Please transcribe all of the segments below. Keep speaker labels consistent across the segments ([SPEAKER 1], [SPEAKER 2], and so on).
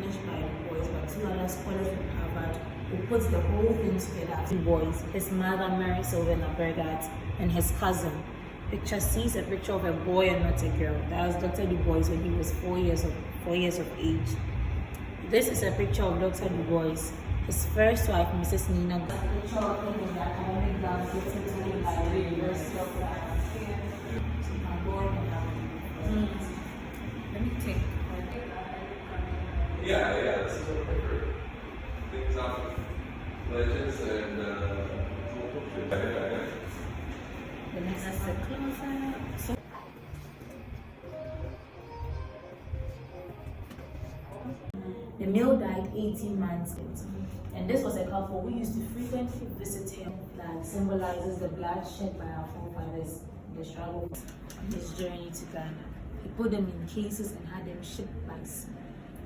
[SPEAKER 1] finished by the boys, but two other scholars from Harvard who put the whole thing together. Two boys, his mother Mary Sylvana Bergart, and his cousin. Picture C is a picture of a boy and not a girl. That was Dr. Du Bois when he was 4 years of age. This is a picture of Dr. Du Bois, his first wife, Mrs. Nina. A picture of him in the academic grounds getting to him by the University of Accra.
[SPEAKER 2] Let me take.
[SPEAKER 3] Yeah, this is what I heard. Things off of legends and
[SPEAKER 1] The next is the closer. The male died 18 months later. And this was a couple who used to frequently visit him. That symbolizes the blood shed by our forefathers in the struggle on his journey to Ghana. He put them in cases and had them shipped by sea.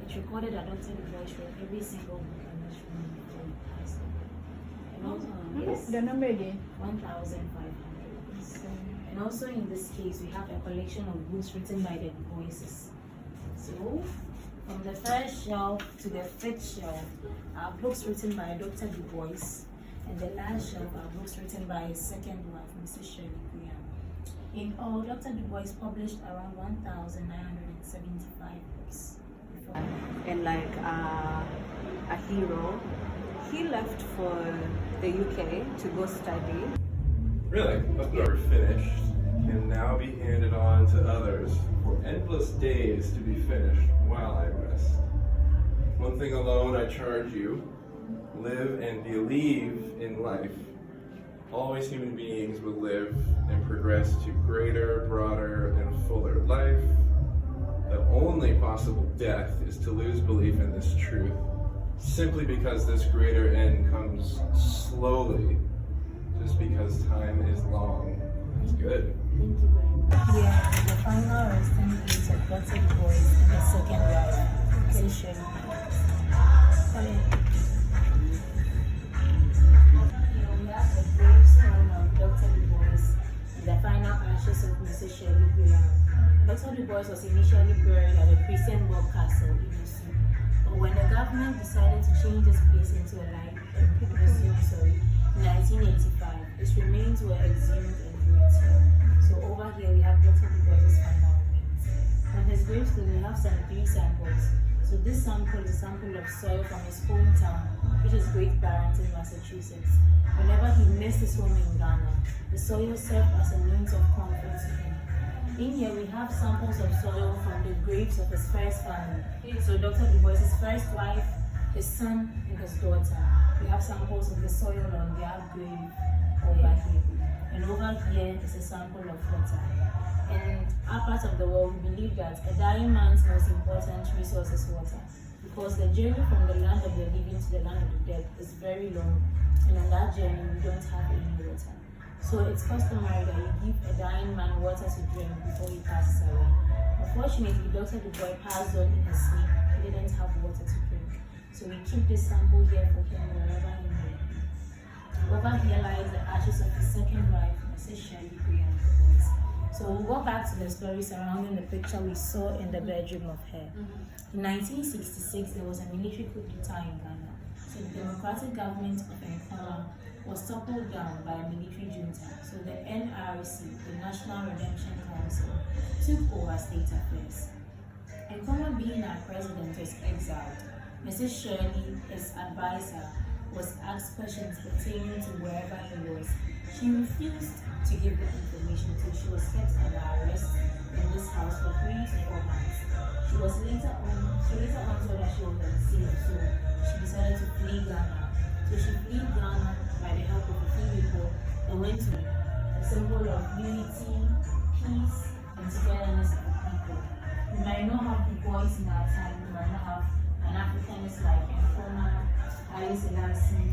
[SPEAKER 1] It's recorded that Dr. Du Bois read every single book on this room before he passed away. And also,
[SPEAKER 2] The number again?
[SPEAKER 1] 1,500. And also in this case, we have a collection of books written by the Du Boises. So, from the first shelf to the fifth shelf are books written by Dr. Du Bois, and the last shelf are books written by his second wife, Mrs. Shirley Graham. In all, Dr. Du Bois published around 1,975 books.
[SPEAKER 2] And like a hero, he left for the UK to go study.
[SPEAKER 3] really, but never finished, can now be handed on to others for endless days to be finished while I rest. One thing alone I charge you, live and believe in life. Always human beings will live and progress to greater, broader, and fuller life. The only possible death is to lose belief in this truth, simply because this greater end comes slowly, just because time is long. It's good.
[SPEAKER 1] Thank you very much. Yeah, the final resting place of Dr. Du Bois and his second wife, Mrs. Shirley. Sorry. We have the gravestone of Dr. Du Bois and the final ashes of Mrs. Shirley Graham. Dr. Du Bois was initially buried at the Christian World Castle in Osu, but when the government decided to change this place into a museum, in 1985, its remains were exhumed and buried here. So over here we have Dr. Du Bois' final remains. On his gravestone we have some 3 samples. So this sample is a sample of soil from his hometown, which is Great Barrington, Massachusetts. Whenever he missed his home in Ghana, the soil served as a means of comfort to him. In here we have samples of soil from the graves of his first family. So Dr. Du Bois' first wife, his son, and his daughter. We have samples of the soil on their grave over here. And over here is a sample of water. In our part of the world, we believe that a dying man's most important resource is water, because the journey from the land of the living to the land of the dead is very long, and on that journey we don't have any water. So it's customary that you give a dying man water to drink before he passes away. Unfortunately, Dr. Du Bois passed on in his sleep. He didn't have water to drink. So we keep this sample here for him wherever he may be. Over here lies the ashes of his second wife, Mrs. Shirley Graham. So we'll go back to the story surrounding the picture we saw in the bedroom of her. In 1966, there was a military coup d'etat in Ghana. So the democratic government of Nkrumah was toppled down by a military junta. So the NRC, the National Redemption Council, took over state affairs. Nkrumah, being our president, was exiled. Mrs. Shirley, his advisor, was asked questions pertaining to wherever he was. She refused to give the information until she was kept under arrest in this house for 3 to 4 months. She later on told that she was unsafe, so she decided to flee Ghana. So she fled Ghana by the help of a few people and went to a symbol of unity, peace, and togetherness of the people. We might not have the voice in our time, we might not have Pan-Africanist like Nkrumah, Alice Selassie,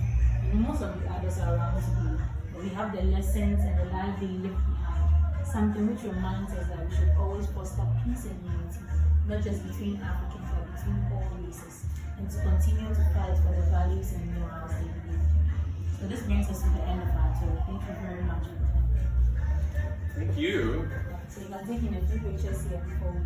[SPEAKER 1] and most of the others around here. But we have the lessons and the life they left behind, something which reminds us that we should always foster peace and unity, not just between Africans but between all races, and to continue to fight for the values and morals they believe in. So this brings us to the end of our tour. Thank you very much for coming.
[SPEAKER 3] Thank you.
[SPEAKER 1] So you can take in a few pictures here before we